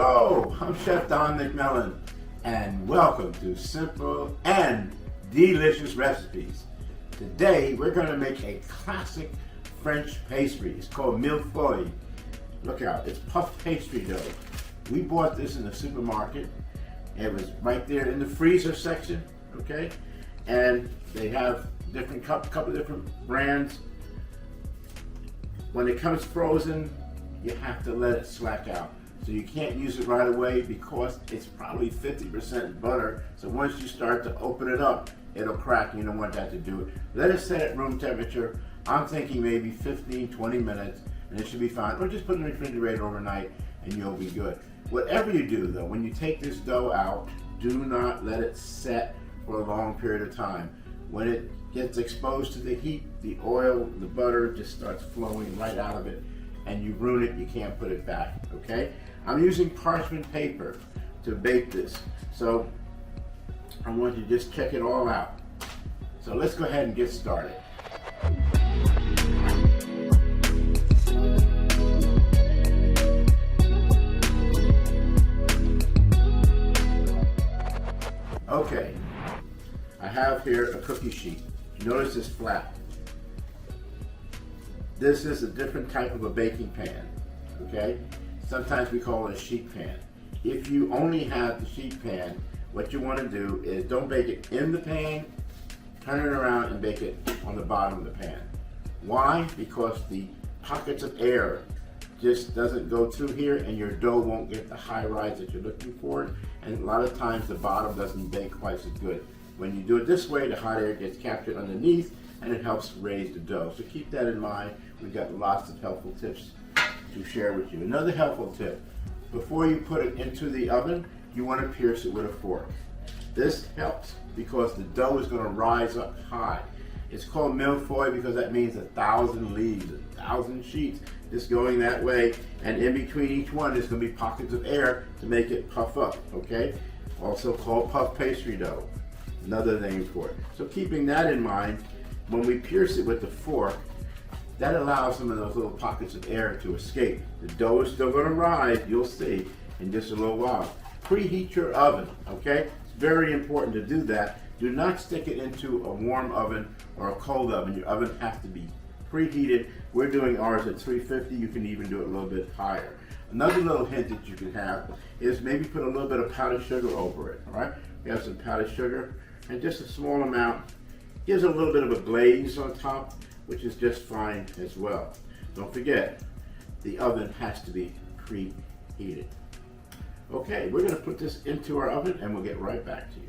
Hello, I'm Chef Don McMillan, and welcome to Simple and Delicious Recipes. Today, we're going to make a classic French pastry. It's called Mille Feuille. Look out, it's puff pastry dough. We bought this in the supermarket. It was right there in the freezer section, okay? And they have different couple different brands. When it comes frozen, you have to let it slack out. So you can't use it right away because it's probably 50% butter. So once you start to open it up, it'll crack and you don't want that to do it. Let it set at room temperature. I'm thinking maybe 15, 20 minutes and it should be fine. Or just put it in the refrigerator overnight and you'll be good. Whatever you do though, when you take this dough out, do not let it set for a long period of time. When it gets exposed to the heat, the oil, the butter just starts flowing right out of it and you ruin it, you can't put it back, okay? I'm using parchment paper to bake this. So I want you to just check it all out. So let's go ahead and get started. Okay, I have here a cookie sheet. Notice it's flat. This is a different type of a baking pan, okay? Sometimes we call it a sheet pan. If you only have the sheet pan, what you want to do is don't bake it in the pan, turn it around and bake it on the bottom of the pan. Why? Because the pockets of air just doesn't go through here and your dough won't get the high rise that you're looking for. And a lot of times the bottom doesn't bake quite as good. When you do it this way, the hot air gets captured underneath and it helps raise the dough. So keep that in mind. We've got lots of helpful tips to share with you. Another helpful tip, before you put it into the oven, you want to pierce it with a fork. This helps because the dough is going to rise up high. It's called Mille Feuille because that means 1,000 leaves, 1,000 sheets just going that way, and in between each one there's going to be pockets of air to make it puff up, okay? Also called puff pastry dough, another name for it. So keeping that in mind, when we pierce it with the fork, that allows some of those little pockets of air to escape. The dough is still going to rise, you'll see, in just a little while. Preheat your oven, okay? It's very important to do that. Do not stick it into a warm oven or a cold oven. Your oven has to be preheated. We're doing ours at 350. You can even do it a little bit higher. Another little hint that you can have is maybe put a little bit of powdered sugar over it, all right? We have some powdered sugar and just a small amount. Gives a little bit of a glaze on top, which is just fine as well. Don't forget, the oven has to be preheated. Okay, we're gonna put this into our oven and we'll get right back to you.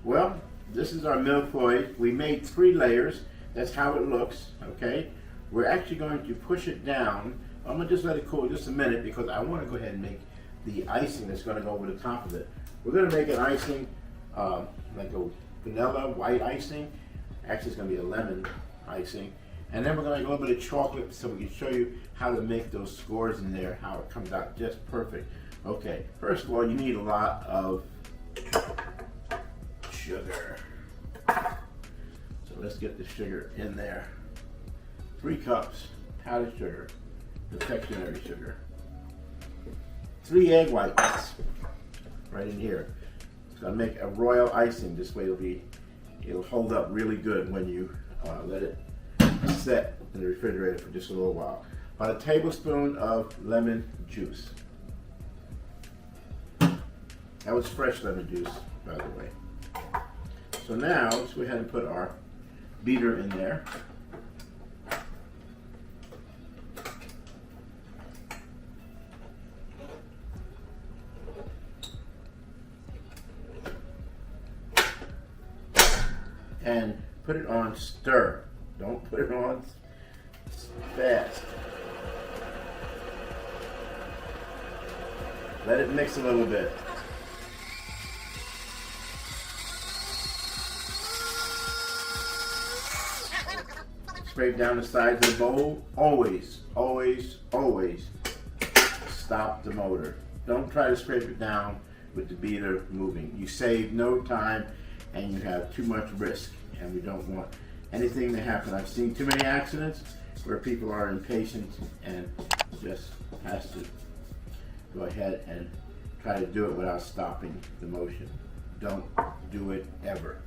Well, this is our Mille Feuille. We made 3 layers. That's how it looks, okay? We're actually going to push it down. I'm gonna just let it cool just a minute because I wanna go ahead and make the icing that's gonna go over the top of it. We're gonna make an icing, like a vanilla white icing. Actually, it's gonna be a lemon icing. And then we're gonna make a little bit of chocolate so we can show you how to make those scores in there, how it comes out just perfect. Okay, first of all, you need a lot of sugar. So let's get the sugar in there. 3 cups powdered sugar, confectionery sugar. 3 egg whites right in here. It's gonna make a royal icing. This way it'll hold up really good when you let it set in the refrigerator for just a little while. About a tablespoon of lemon juice. That was fresh lemon juice, by the way. So now let's go ahead and put our beater in there. And put it on stir. Don't put it on fast. Let it mix a little bit. Scrape down the sides of the bowl. Always, always, always stop the motor. Don't try to scrape it down with the beater moving. You save no time and you have too much risk, and we don't want anything to happen. I've seen too many accidents where people are impatient and just has to go ahead and try to do it without stopping the motion. Don't do it ever.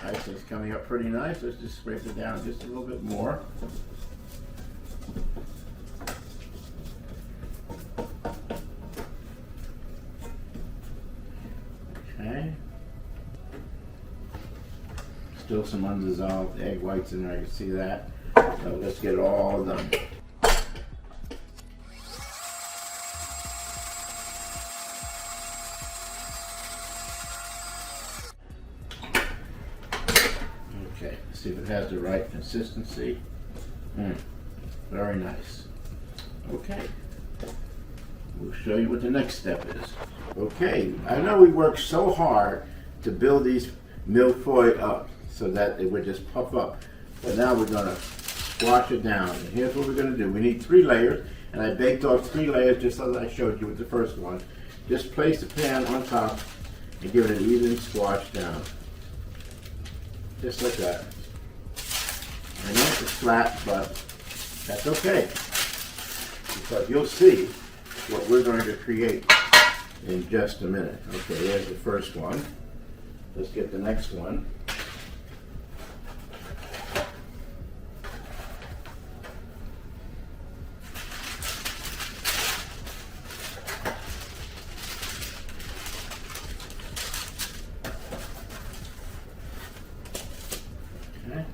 Icing's coming up pretty nice. Let's just scrape it down just a little bit more. Okay. Still some undissolved egg whites in there, you can see that. So let's get it all done. Okay, let's see if it has the right consistency. Very nice. Okay, we'll show you what the next step is. Okay, I know we worked so hard to build these Mille Feuille up so that it would just puff up. But now we're gonna squash it down. And here's what we're gonna do. We need 3 layers, and I baked off 3 layers just as I showed you with the first one. Just place the pan on top and give it an even squash down. Just like that. I know it's flat, but that's okay, because you'll see what we're going to create in just a minute. Okay, there's the first one. Let's get the next one. Okay.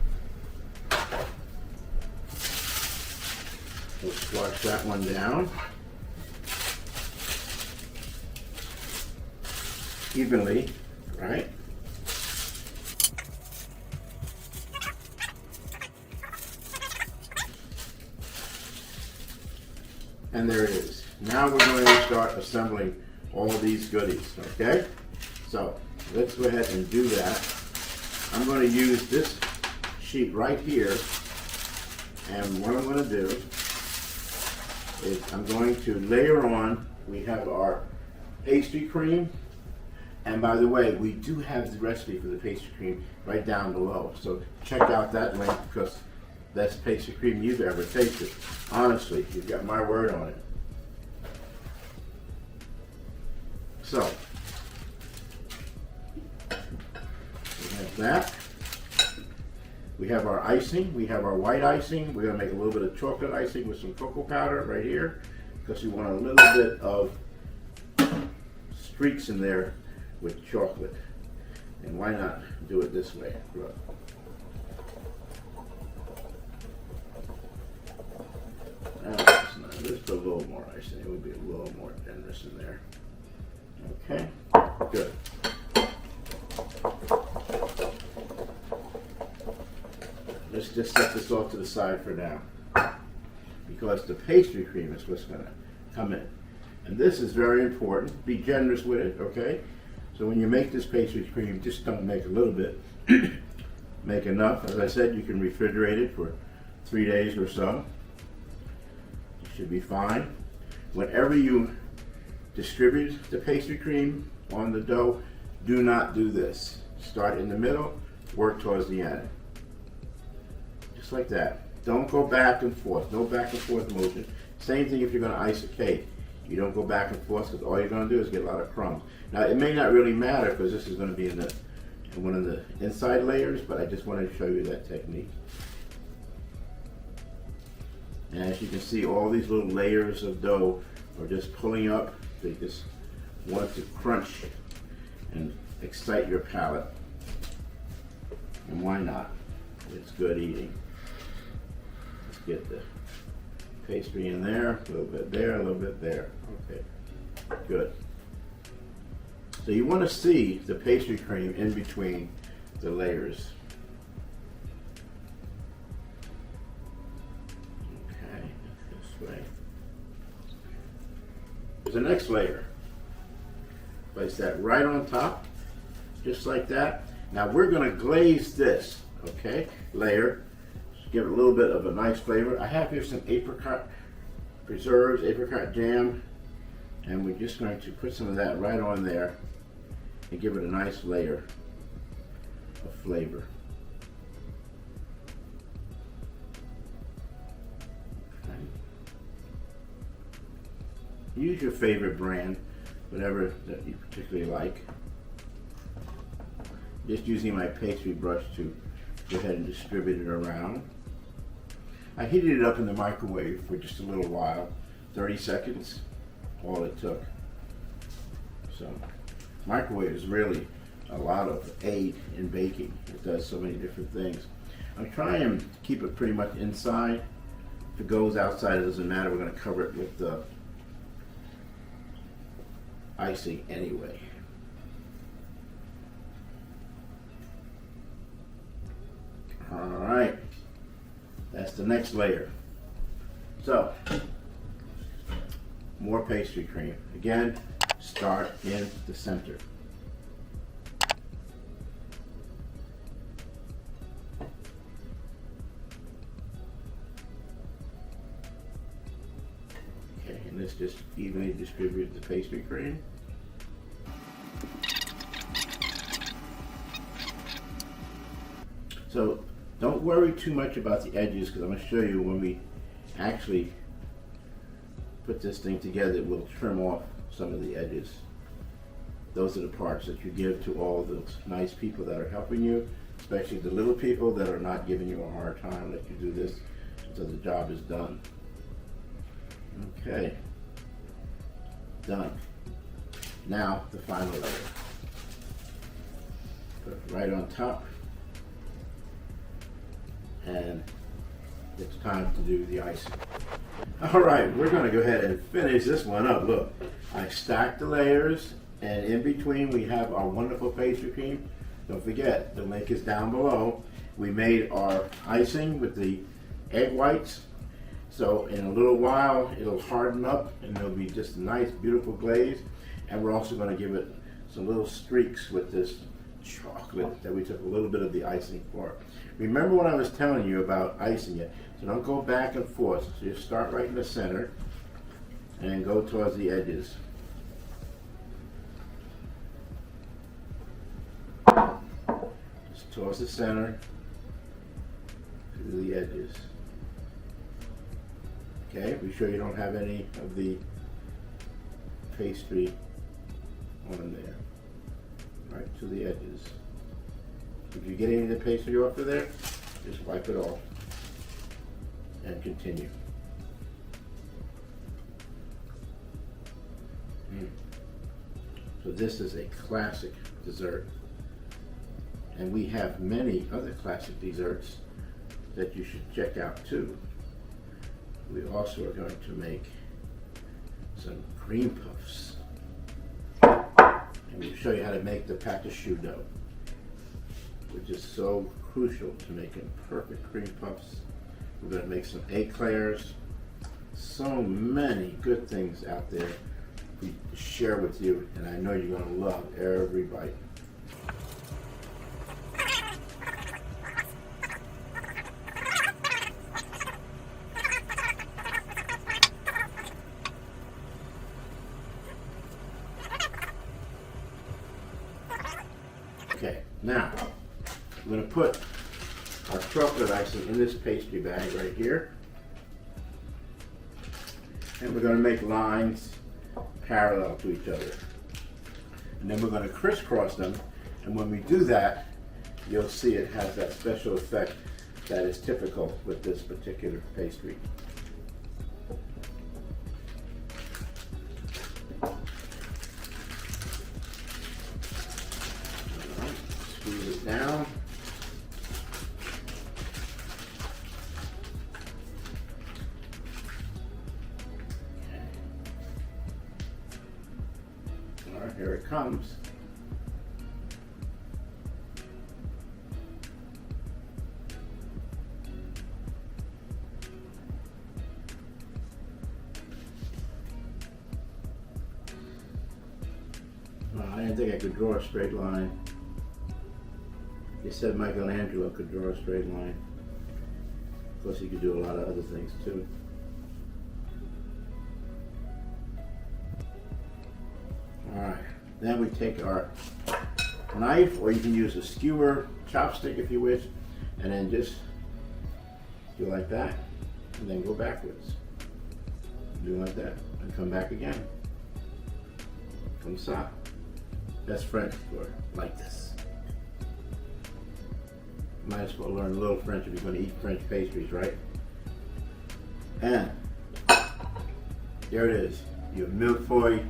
We'll squash that one down evenly, right? And there it is. Now we're going to start assembling all these goodies, okay? So let's go ahead and do that. I'm going to use this sheet right here, and what I'm going to do is I'm going to layer on, we have our pastry cream, and by the way, we do have the recipe for the pastry cream right down below, so check out that link, because that's pastry cream you've ever tasted. Honestly, you've got my word on it. So, we have that. We have our icing. We have our white icing. We're going to make a little bit of chocolate icing with some cocoa powder right here, because we want a little bit of streaks in there with chocolate. And why not do it this way? Look. Just a little more icing. It would be a little more generous in there. Okay, good. Let's just set this off to the side for now, because the pastry cream is what's going to come in. And this is very important. Be generous with it, okay? So when you make this pastry cream, just don't make a little bit. Make enough. As I said, you can refrigerate it for 3 days or so. It should be fine. Whenever you distribute the pastry cream on the dough, do not do this. Start in the middle, work towards the end. Just like that. Don't go back and forth. No back and forth motion. Same thing if you're going to ice a cake. You don't go back and forth, because all you're going to do is get a lot of crumbs. Now, it may not really matter, because this is going to be in one of the inside layers, but I just wanted to show you that technique. And as you can see, all these little layers of dough are just pulling up. They just want to crunch and excite your palate. And why not? It's good eating. Let's get the pastry in there, a little bit there, a little bit there. Okay, good. So you want to see the pastry cream in between the layers. Okay, this way. There's the next layer. Place that right on top, just like that. Now we're going to glaze this, okay, layer. to give it a little bit of a nice flavor. I have here some apricot preserves, apricot jam, and we're just going to put some of that right on there and give it a nice layer of flavor. Okay. Use your favorite brand, whatever that you particularly like. Just using my pastry brush to go ahead and distribute it around. I heated it up in the microwave for just a little while, 30 seconds, all it took. So, microwave is really a lot of aid in baking. It does so many different things. I'm trying to keep it pretty much inside. If it goes outside, it doesn't matter. We're going to cover it with the icing anyway. Alright, that's the next layer. So, more pastry cream. Again, start in the center. Okay, and let's just evenly distribute the pastry cream. So, don't worry too much about the edges, because I'm going to show you when we actually put this thing together, we'll trim off some of the edges. Those are the parts that you give to all those nice people that are helping you, especially the little people that are not giving you a hard time. Let you do this until the job is done. Okay, done. Now the final layer. Put it right on top. And it's time to do the icing. All right, we're gonna go ahead and finish this one up. Look, I stacked the layers, and in between we have our wonderful pastry cream. Don't forget, the link is down below. We made our icing with the egg whites. So in a little while, it'll harden up and it'll be just a nice, beautiful glaze. And we're also gonna give it some little streaks with this chocolate that we took a little bit of the icing for. Remember what I was telling you about icing it. So don't go back and forth. So you start right in the center and go towards the edges. Just towards the center to the edges. Okay, be sure you don't have any of the pastry on there. Right to the edges. If you get any of the pastry off of there, just wipe it off and continue. So this is a classic dessert, and we have many other classic desserts that you should check out too. We also are going to make some cream puffs, and we'll show you how to make the pâte à choux dough, which is so crucial to making perfect cream puffs. We're going to make some eclairs. So many good things out there we share with you, and I know you're going to love every bite. Okay, now we're going to put our chocolate icing in this pastry bag right here, and we're going to make lines parallel to each other, and then we're going to crisscross them, and when we do that, you'll see it has that special effect that is typical with this particular pastry. Squeeze it down. Here it comes. Well, I didn't think I could draw a straight line. You said Michelangelo could draw a straight line. course, you could do a lot of other things too. Alright, then we take our knife, or you can use a skewer, chopstick if you wish, and then just do like that, and then go backwards. Do like that, and come back again. Comme ça. That's French for like this. Might as well learn a little French if you're going to eat French pastries, right? And there it is. You have Mille Feuille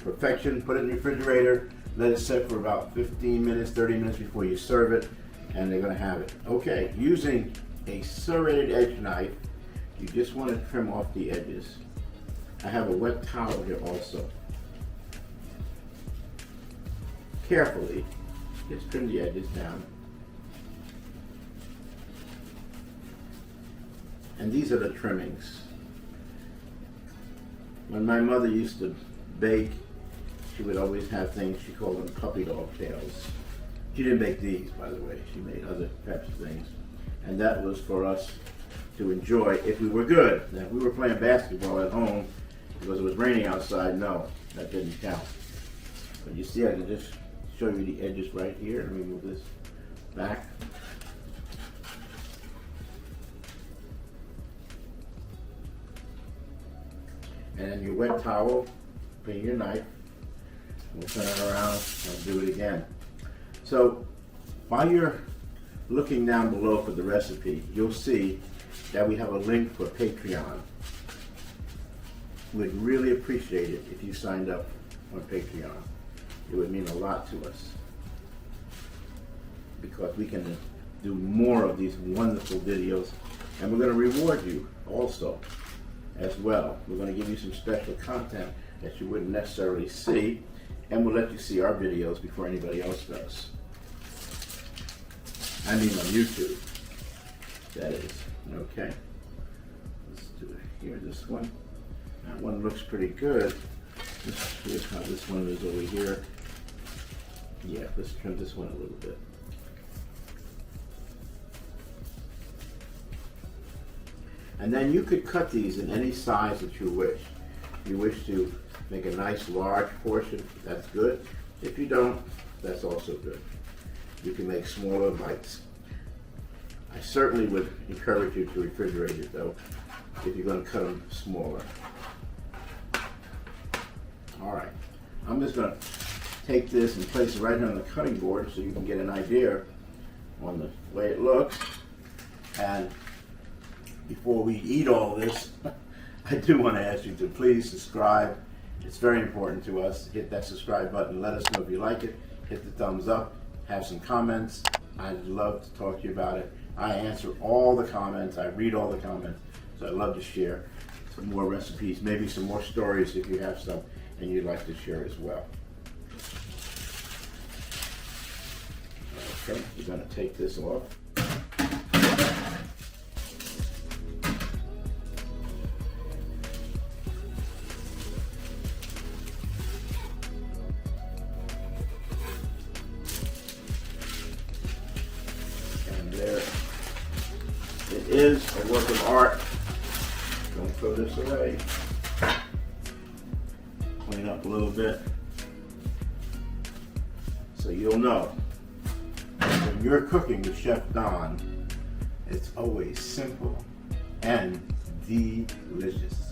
perfection. Put it in the refrigerator. Let it sit for about 15 minutes, 30 minutes before you serve it, and they're going to have it. Okay, using a serrated edge knife, you just want to trim off the edges. I have a wet towel here also. Carefully, just trim the edges down. And these are the trimmings. When my mother used to bake, she would always have things, she called them puppy dog tails. She didn't make these, by the way. She made other types of things. And that was for us to enjoy if we were good. Now, if we were playing basketball at home because it was raining outside, no, that didn't count. But you see, I can just show you the edges right here. Let me move this back. And then your wet towel, bring your knife, we'll turn it around and do it again. So while you're looking down below for the recipe, you'll see that we have a link for Patreon. We'd really appreciate it if you signed up on Patreon. It would mean a lot to us because we can do more of these wonderful videos, and we're going to reward you also as well. We're going to give you some special content that you wouldn't necessarily see, and we'll let you see our videos before anybody else does. I mean on YouTube, that is. Okay, let's do it here. This one, that one looks pretty good. Here's how this one is over here. Yeah, let's trim this one a little bit. And then you could cut these in any size that you wish. If you wish to make a nice large portion, that's good. If you don't, that's also good. You can make smaller bites. I certainly would encourage you to refrigerate it though, if you're going to cut them smaller. All right, I'm just going to take this and place it right on the cutting board so you can get an idea on the way it looks. And before we eat all this, I do want to ask you to please subscribe. It's very important to us. Hit that subscribe button. Let us know if you like it. Hit the thumbs up. Have some comments. I'd love to talk to you about it. I answer all the comments. I read all the comments. So I'd love to share some more recipes, maybe some more stories if you have some and you'd like to share as well. Okay, we're going to take this off. And there it is, a work of art. Don't throw this away. Clean up a little bit so you'll know when you're cooking with Chef Don, it's always simple and delicious.